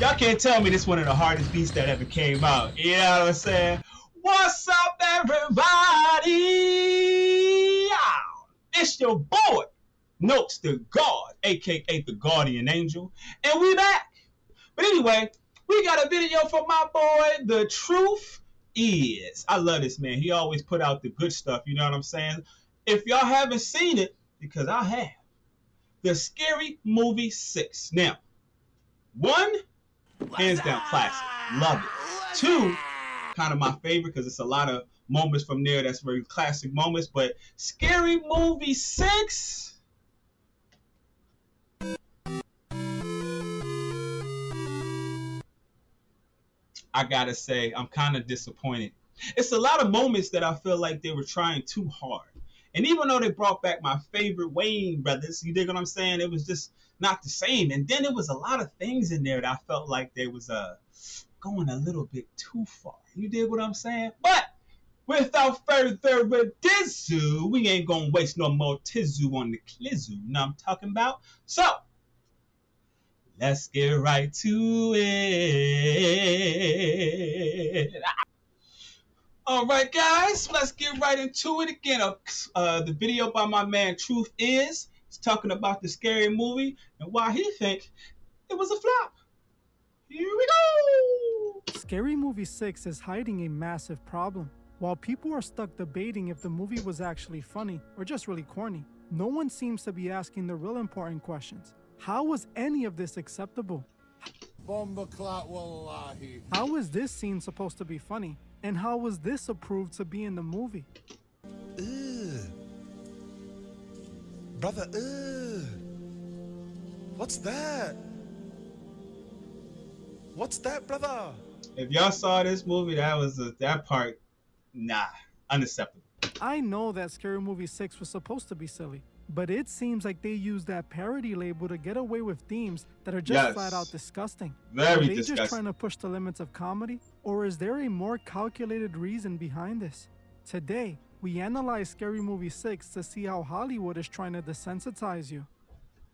Y'all can't tell me this one of the hardest beats that ever came out. You know what I'm saying? What's up, everybody? It's your boy, Notesdagawd, aka the Guardian Angel, and we back. But anyway, we got a video from my boy, The Truth Is. I love this man. He always put out the good stuff, you know what I'm saying? If y'all haven't seen it, because I have, the Scary Movie 6. Now, one, hands down classic. Love it. Two, kind of my favorite because it's a lot of moments from there that's very classic moments. But Scary Movie 6, I gotta say, I'm kind of disappointed. It's a lot of moments that I feel like they were trying too hard. And even though they brought back my favorite Wayne brothers, you dig what I'm saying? It was just not the same. And then there was a lot of things in there that I felt like they was going a little bit too far. You dig what I'm saying? But without further ado, we ain't gonna waste no more tizu on the clizu. You know what I'm talking about? So, let's get right to it. All right, guys, let's get right into it again. The video by my man Truth Is talking about the Scary Movie and why he think it was a flop. Here we go. Scary Movie 6 is hiding a massive problem. While people are stuck debating if the movie was actually funny or just really corny, no one seems to be asking the real important questions. How was any of this acceptable? How is this scene supposed to be funny? And how was this approved to be in the movie? Brother, what's that? What's that, brother? If y'all saw this movie, that part, nah, unacceptable. I know that Scary Movie 6 was supposed to be silly, but it seems like they used that parody label to get away with themes that are just flat out disgusting. Are they just trying to push the limits of comedy? Or is there a more calculated reason behind this? Today, we analyze Scary Movie 6 to see how Hollywood is trying to desensitize you.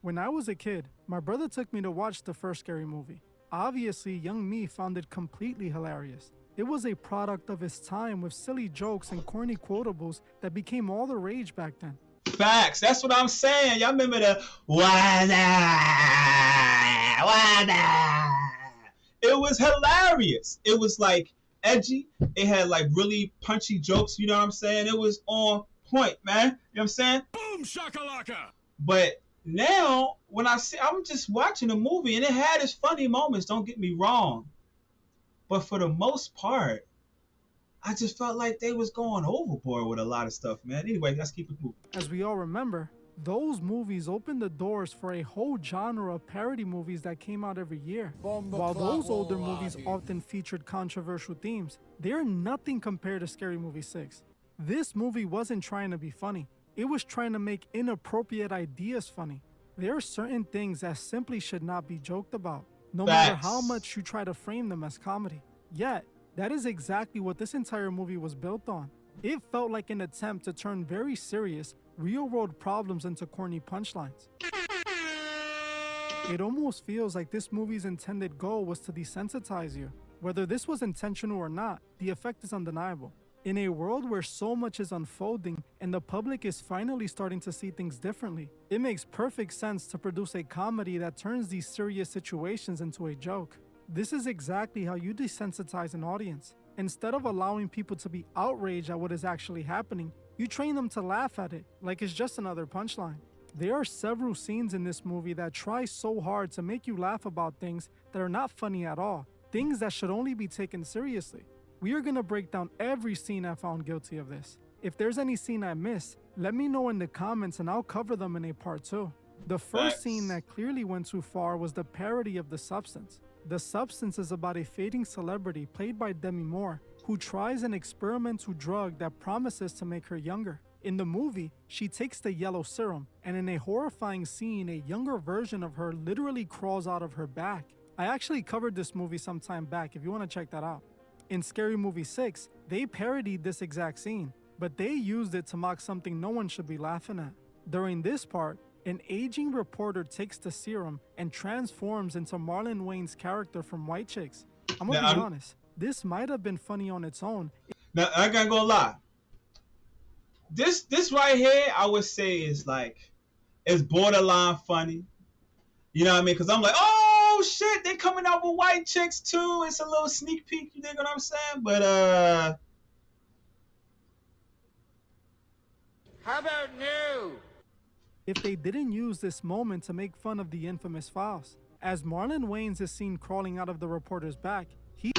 When I was a kid, my brother took me to watch the first Scary Movie. Obviously, young me found it completely hilarious. It was a product of its time with silly jokes and corny quotables that became all the rage back then. Facts. That's what I'm saying. Y'all remember the wada. It was hilarious. It was like edgy. It had like really punchy jokes. You know what I'm saying? It was on point, man. You know what I'm saying? Boom shakalaka. But now, when I'm just watching the movie and it had its funny moments. Don't get me wrong. But for the most part, I just felt like they was going overboard with a lot of stuff, man. Anyway, let's keep it moving. As we all remember, those movies opened the doors for a whole genre of parody movies that came out every year. While those older movies often featured controversial themes, they're nothing compared to Scary Movie 6. This movie wasn't trying to be funny. It was trying to make inappropriate ideas funny. There are certain things that simply should not be joked about, no matter how much you try to frame them as comedy. Yet, that is exactly what this entire movie was built on. It felt like an attempt to turn very serious, real-world problems into corny punchlines. It almost feels like this movie's intended goal was to desensitize you. Whether this was intentional or not, the effect is undeniable. In a world where so much is unfolding and the public is finally starting to see things differently, it makes perfect sense to produce a comedy that turns these serious situations into a joke. This is exactly how you desensitize an audience. Instead of allowing people to be outraged at what is actually happening, you train them to laugh at it like it's just another punchline. There are several scenes in this movie that try so hard to make you laugh about things that are not funny at all, things that should only be taken seriously. We are going to break down every scene I found guilty of this. If there's any scene I missed, let me know in the comments and I'll cover them in a part 2. The first scene that clearly went too far was the parody of The Substance. The Substance is about a fading celebrity played by Demi Moore who tries an experimental drug that promises to make her younger. In the movie, she takes the yellow serum, and in a horrifying scene, a younger version of her literally crawls out of her back. I actually covered this movie some time back if you want to check that out. In Scary Movie 6, they parodied this exact scene, but they used it to mock something no one should be laughing at. During this part, An aging reporter takes the serum and transforms into Marlon Wayne's character from White Chicks. I'm gonna be honest, this might have been funny on its own. Now I ain't gonna lie. This right here, I would say is like, it's borderline funny. You know what I mean? Because I'm like, oh shit, they coming out with White Chicks too. It's a little sneak peek. You dig what I'm saying? But how about new? If they didn't use this moment to make fun of the infamous files. As Marlon Wayans is seen crawling out of the reporter's back, he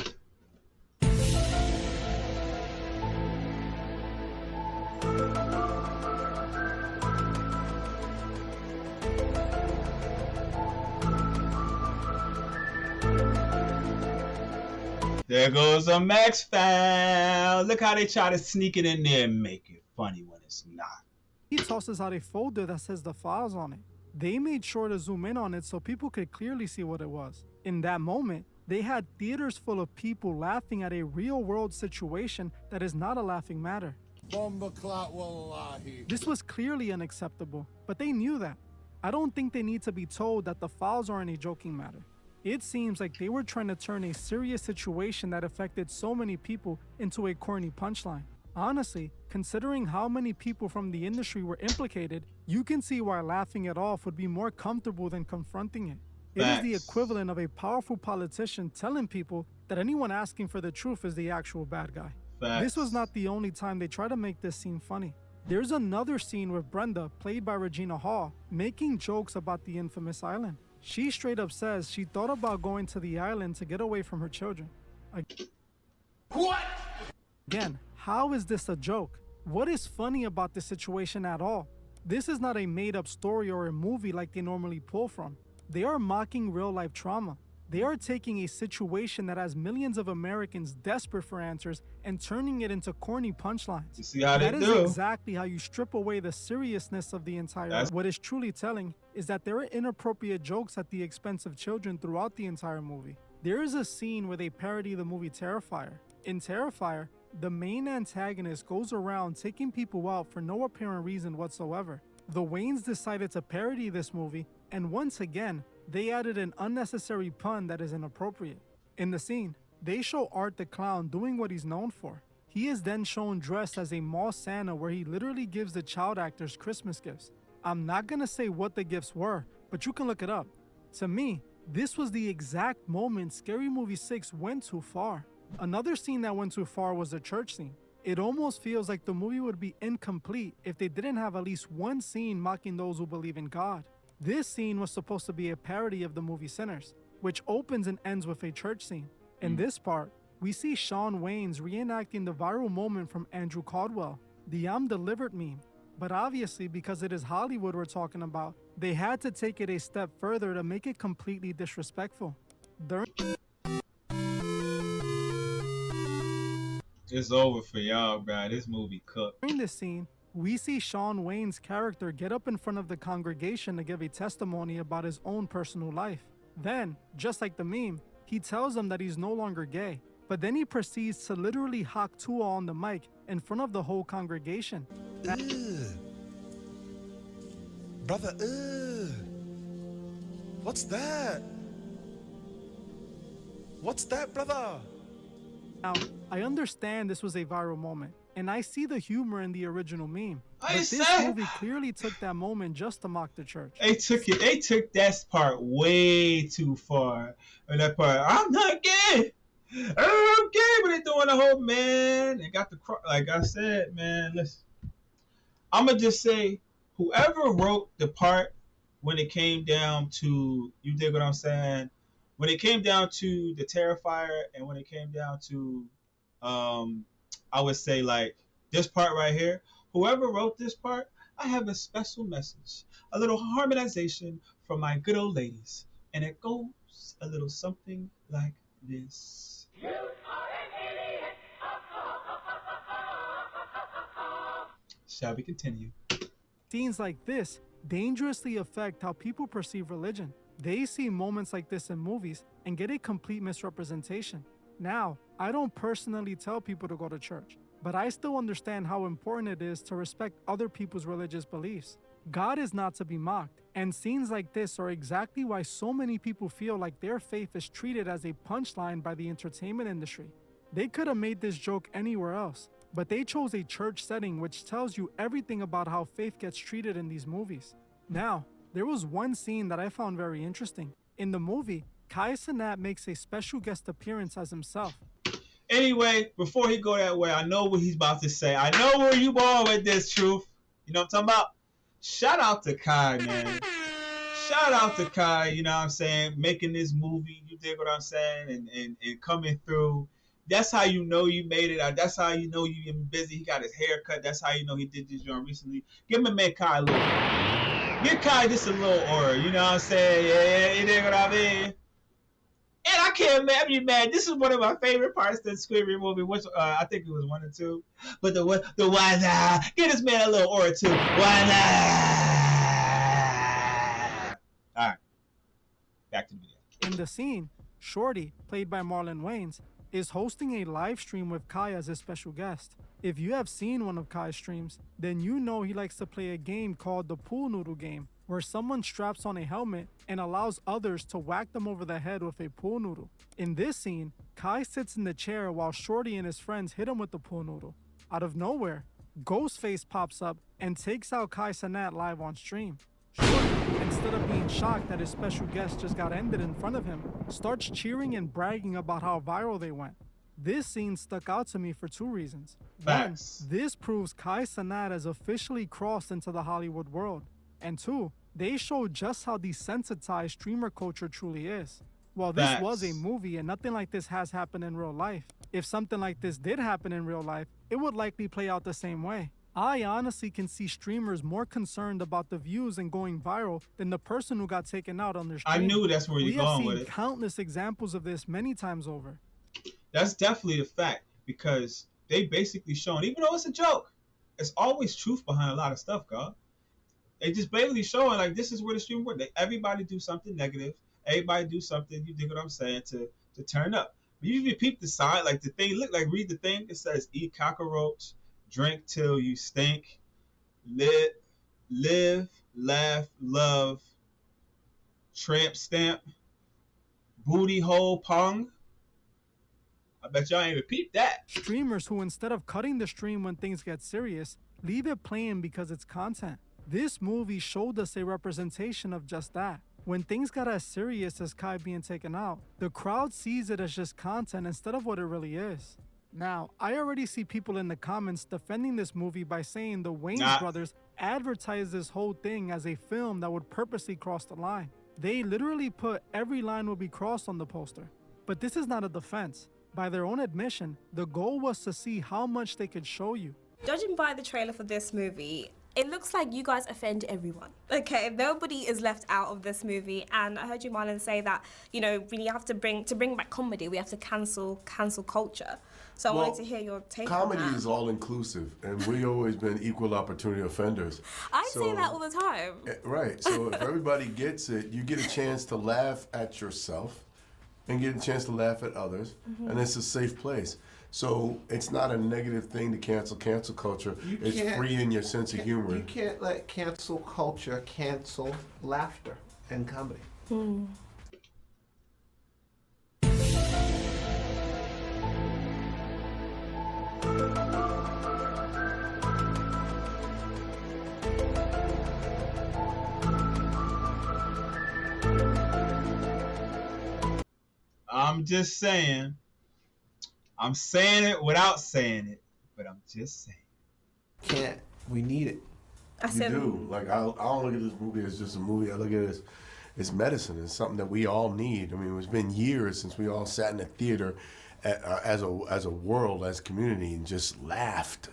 there goes a Max foul. Look how they try to sneak it in there and make it funny when it's not. He tosses out a folder that says the files on it. They made sure to zoom in on it so people could clearly see what it was. In that moment, they had theaters full of people laughing at a real-world situation that is not a laughing matter. This was clearly unacceptable, but they knew that. I don't think they need to be told that the files aren't a joking matter. It seems like they were trying to turn a serious situation that affected so many people into a corny punchline. Honestly, considering how many people from the industry were implicated, you can see why laughing it off would be more comfortable than confronting it. It is the equivalent of a powerful politician telling people that anyone asking for the truth is the actual bad guy. This was not the only time they tried to make this scene funny. There's another scene with Brenda, played by Regina Hall, making jokes about the infamous island. She straight up says she thought about going to the island to get away from her children. What? Again, how is this a joke? What is funny about this situation at all? This is not a made-up story or a movie like they normally pull from. They are mocking real-life trauma. They are taking a situation that has millions of Americans desperate for answers and turning it into corny punchlines. You see how they do? That is exactly how you strip away the seriousness of the entire. What is truly telling is that there are inappropriate jokes at the expense of children throughout the entire movie. There is a scene where they parody the movie Terrifier. In Terrifier, the main antagonist goes around taking people out for no apparent reason whatsoever. The Wayans decided to parody this movie, and once again, they added an unnecessary pun that is inappropriate. In the scene, they show Art the Clown doing what he's known for. He is then shown dressed as a mall Santa where he literally gives the child actors Christmas gifts. I'm not gonna say what the gifts were, but you can look it up. To me, this was the exact moment Scary Movie 6 went too far. Another scene that went too far was the church scene. It almost feels like the movie would be incomplete if they didn't have at least one scene mocking those who believe in God. This scene was supposed to be a parody of the movie Sinners, which opens and ends with a church scene. In this part, we see Shawn Wayans reenacting the viral moment from Andrew Caldwell, the I'm Delivered meme. But obviously, because it is Hollywood we're talking about, they had to take it a step further to make it completely disrespectful. It's over for y'all, bro. This movie cooked. During this scene, we see Shawn Wayans' character get up in front of the congregation to give a testimony about his own personal life. Then, just like the meme, he tells them that he's no longer gay, but then he proceeds to literally hawk Tua on the mic in front of the whole congregation. Brother, what's that? What's that, brother? Now, I understand this was a viral moment, and I see the humor in the original meme. But this movie clearly took that moment just to mock the church. They took that part way too far. And that part, I'm not gay. I'm gay, but they doing the whole man. They got the like I said, man. Listen, I'ma just say, whoever wrote the part when it came down to, you dig what I'm saying? When it came down to the Terrifier, and when it came down to, I would say like this part right here, whoever wrote this part, I have a special message, a little harmonization from my good old ladies, and it goes a little something like this. You are an idiot. Shall we continue? Scenes like this dangerously affect how people perceive religion. They see moments like this in movies and get a complete misrepresentation. Now, I don't personally tell people to go to church, but I still understand how important it is to respect other people's religious beliefs. God is not to be mocked, and scenes like this are exactly why so many people feel like their faith is treated as a punchline by the entertainment industry. They could have made this joke anywhere else, but they chose a church setting which tells you everything about how faith gets treated in these movies. Now, there was one scene that I found very interesting. In the movie, Kai Cenat makes a special guest appearance as himself. Anyway, before he go that way, I know what he's about to say. I know where you going with this, Truth. You know what I'm talking about? Shout out to Kai, man. Shout out to Kai, you know what I'm saying? Making this movie, you dig what I'm saying? And coming through. That's how you know you made it. That's how you know you've been busy. He got his hair cut. That's how you know he did this joint recently. Give my man Kai a little. Give Kai just a little aura, you know what I'm saying? Yeah, you dig what I mean? And I can't imagine, man. This is one of my favorite parts of the Squidward movie, which I think it was 1 or 2. But the one, give this man a little aura too. All right, back to the video. In the scene, Shorty, played by Marlon Wayans, is hosting a live stream with Kai as his special guest. If you have seen one of Kai's streams, then you know he likes to play a game called the pool noodle game, where someone straps on a helmet and allows others to whack them over the head with a pool noodle. In this scene, Kai sits in the chair while Shorty and his friends hit him with the pool noodle. Out of nowhere, Ghostface pops up and takes out Kai Cenat live on stream. Shorty, instead of being shocked that his special guest just got ended in front of him, starts cheering and bragging about how viral they went. This scene stuck out to me for 2 reasons. Facts. 1, this proves Kai Cenat has officially crossed into the Hollywood world. And 2, they show just how desensitized streamer culture truly is. While this was a movie and nothing like this has happened in real life, if something like this did happen in real life, it would likely play out the same way. I honestly can see streamers more concerned about the views and going viral than the person who got taken out on their stream. I knew that's where you're going with it. We have seen countless examples of this many times over. That's definitely a fact, because they basically showing, even though it's a joke, it's always truth behind a lot of stuff, God. They just basically showing like this is where the stream works. Everybody do something negative. Everybody do something, you dig what I'm saying, to turn up. But you repeat the sign, like the thing, look like read the thing. It says eat cockroach, drink till you stink, live, laugh, love, tramp stamp, booty hole pong. I bet y'all ain't repeat that. Streamers who, instead of cutting the stream when things get serious, leave it playing because it's content. This movie showed us a representation of just that. When things got as serious as Kai being taken out, the crowd sees it as just content instead of what it really is. Now, I already see people in the comments defending this movie by saying the Wayans brothers advertised this whole thing as a film that would purposely cross the line. They literally put every line will be crossed on the poster. But this is not a defense. By their own admission, the goal was to see how much they could show you. Judging by the trailer for this movie, it looks like you guys offend everyone. Okay, nobody is left out of this movie, and I heard you, Marlon, say that, you know, we have to bring back comedy, we have to cancel culture. So I wanted to hear your take on that. Comedy is all inclusive, and we've always been equal opportunity offenders. I say that all the time. Right, so if everybody gets it, you get a chance to laugh at yourself and get a chance to laugh at others, and it's a safe place. So it's not a negative thing to cancel culture. It's freeing your sense of humor. You can't let cancel culture cancel laughter and comedy. I'm just saying. I'm saying it without saying it, but I'm just saying. We need it. You do. Like, I don't look at this movie as just a movie. I look at it as medicine. It's something that we all need. I mean, it's been years since we all sat in a theater as a world, as a community, and just laughed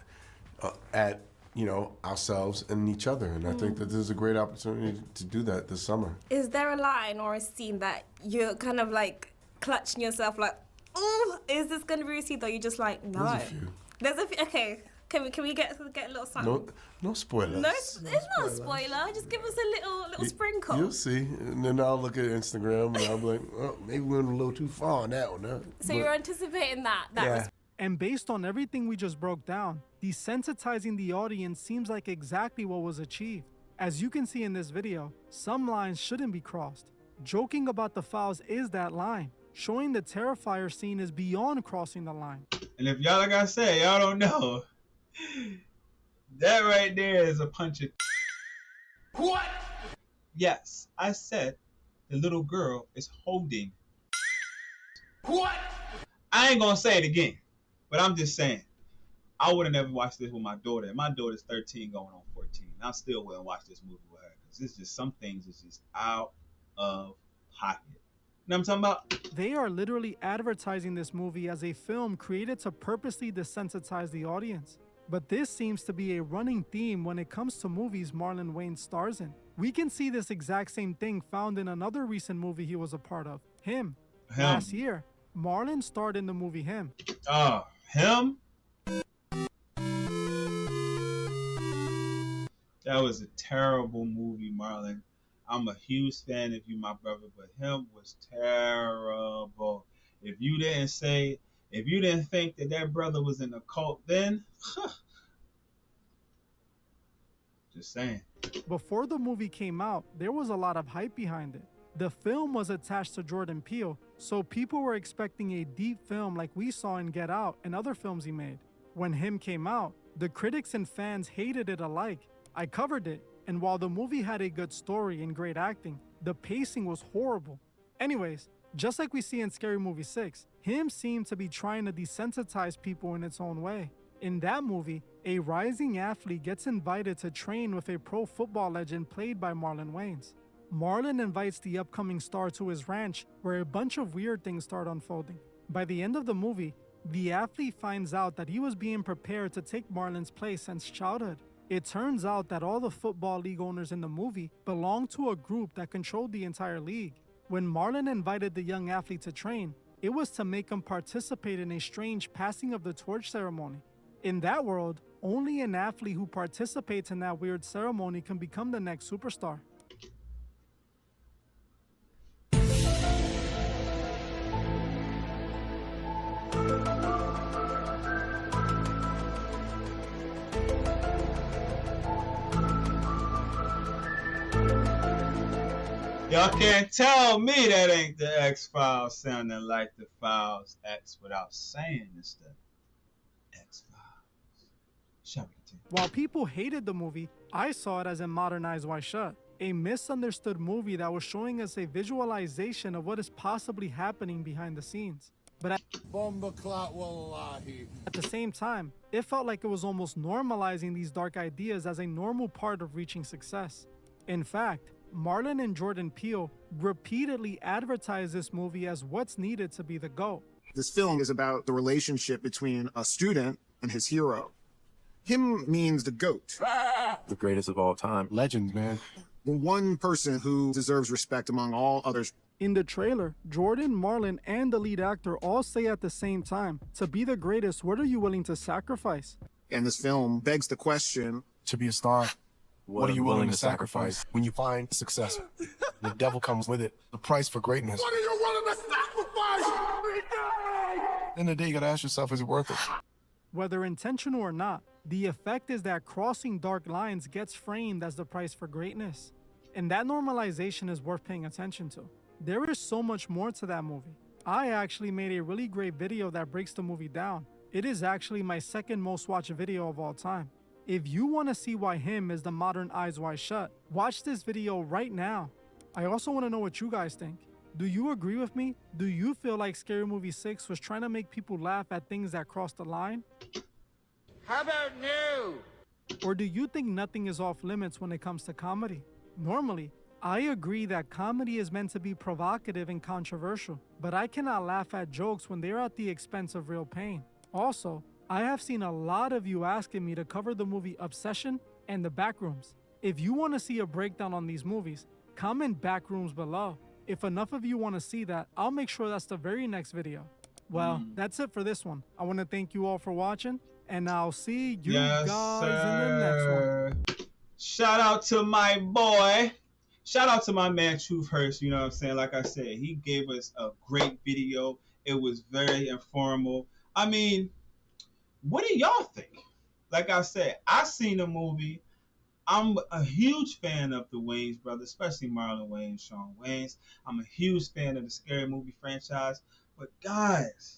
at, you know, ourselves and each other. And I think that this is a great opportunity to do that this summer. Is there a line or a scene that you're kind of like clutching yourself like, oh, is this going to be received? Or you just like, no. There's a few. There's a few. Okay. Can we get a little something? No spoilers. No, it's not a spoiler. Just give us a little sprinkle. You'll see. And then I'll look at Instagram and I'll be like, oh, maybe we went a little too far on that one. Huh? So you're anticipating that. Yeah. And based on everything we just broke down, desensitizing the audience seems like exactly what was achieved. As you can see in this video, some lines shouldn't be crossed. Joking about the fouls is that line. Showing the Terrifier scene is beyond crossing the line. And if y'all, like I said, y'all don't know, that right there is a punch of. What? Yes, I said the little girl is holding. What? I ain't gonna say it again, but I'm just saying, I would have never watched this with my daughter. My daughter's 13 going on 14. I still wouldn't watch this movie with her because it's just some things is just out of pocket. You know what I'm talking about? They are literally advertising this movie as a film created to purposely desensitize the audience. But this seems to be a running theme when it comes to movies Marlon Wayans stars in. We can see this exact same thing found in another recent movie he was a part of, Him. Last year, Marlon starred in the movie Him. Him? That was a terrible movie, Marlon. I'm a huge fan of you, my brother, but Him was terrible. If you didn't think that that brother was in a cult then, just saying. Before the movie came out, there was a lot of hype behind it. The film was attached to Jordan Peele, so people were expecting a deep film like we saw in Get Out and other films he made. When Him came out, the critics and fans hated it alike. I covered it, and while the movie had a good story and great acting, the pacing was horrible. Anyways, just like we see in Scary Movie 6, Him seemed to be trying to desensitize people in its own way. In that movie, a rising athlete gets invited to train with a pro football legend played by Marlon Wayans. Marlon invites the upcoming star to his ranch, where a bunch of weird things start unfolding. By the end of the movie, the athlete finds out that he was being prepared to take Marlon's place since childhood. It turns out that all the football league owners in the movie belonged to a group that controlled the entire league. When Marlon invited the young athlete to train, it was to make him participate in a strange passing of the torch ceremony. In that world, only an athlete who participates in that weird ceremony can become the next superstar. Y'all can't tell me that ain't the X-Files sounding like the Files X without saying it's the X-Files. Shall we continue? While people hated the movie, I saw it as a modernized Why Shut, a misunderstood movie that was showing us a visualization of what is possibly happening behind the scenes. But at the same time, it felt like it was almost normalizing these dark ideas as a normal part of reaching success. In fact, Marlon and Jordan Peele repeatedly advertised this movie as what's needed to be the GOAT. This film is about the relationship between a student and his hero. Him means the GOAT. The greatest of all time. Legend, man. The one person who deserves respect among all others. In the trailer, Jordan, Marlon, and the lead actor all say at the same time, to be the greatest, what are you willing to sacrifice? And this film begs the question, To be a star, what are you willing to sacrifice? When you find success, the devil comes with it. The price for greatness. What are you willing to sacrifice? Then the day you gotta ask yourself, is it worth it? Whether intentional or not, the effect is that crossing dark lines gets framed as the price for greatness. And that normalization is worth paying attention to. There is so much more to that movie. I actually made a really great video that breaks the movie down. It is actually my second most watched video of all time. If you want to see why Him is the modern Eyes Wide Shut, watch this video right now. I also want to know what you guys think. Do you agree with me? Do you feel like Scary Movie 6 was trying to make people laugh at things that cross the line? How about new? Or do you think nothing is off limits when it comes to comedy? Normally, I agree that comedy is meant to be provocative and controversial, but I cannot laugh at jokes when they're at the expense of real pain. Also, I have seen a lot of you asking me to cover the movie Obsession and The Backrooms. If you want to see a breakdown on these movies, comment Backrooms below. If enough of you want to see that, I'll make sure that's the very next video. Well, that's it for this one. I want to thank you all for watching, and I'll see you guys in the next one. Shout out to my boy. Shout out to my man Truth Hurst, you know what I'm saying? Like I said, he gave us a great video. It was very informal. I mean, what do y'all think? Like I said, I seen the movie. I'm a huge fan of the Wayans brothers, especially Marlon Wayans, Shawn Wayans. I'm a huge fan of the Scary Movie franchise. But guys,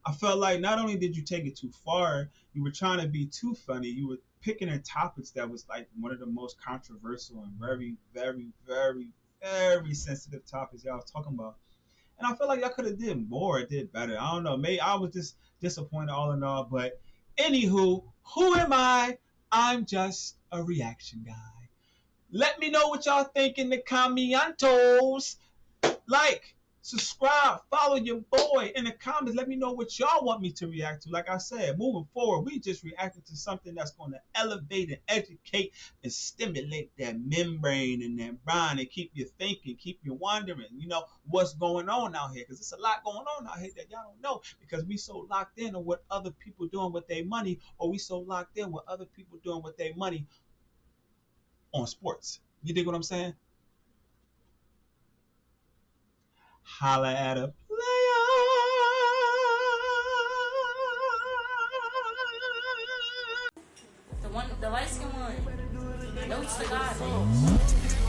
I felt like not only did you take it too far, you were trying to be too funny. You were picking in topics that was like one of the most controversial and very, very, very, very sensitive topics y'all was talking about. And I feel like y'all could have did more, did better. I don't know. Maybe I was just disappointed all in all. But anywho, who am I? I'm just a reaction guy. Let me know what y'all think in the commentos. Like, subscribe, follow your boy in the comments. Let me know what y'all want me to react to. Like I said, moving forward, we just reacted to something that's going to elevate and educate and stimulate that membrane and that brain and keep you thinking, keep you wondering, what's going on out here. Because there's a lot going on out here that y'all don't know because we so locked in on what other people doing with their money, or we so locked in what other people doing with their money on sports. You dig what I'm saying? Holla at a player. The light skin one. Notesdagawd.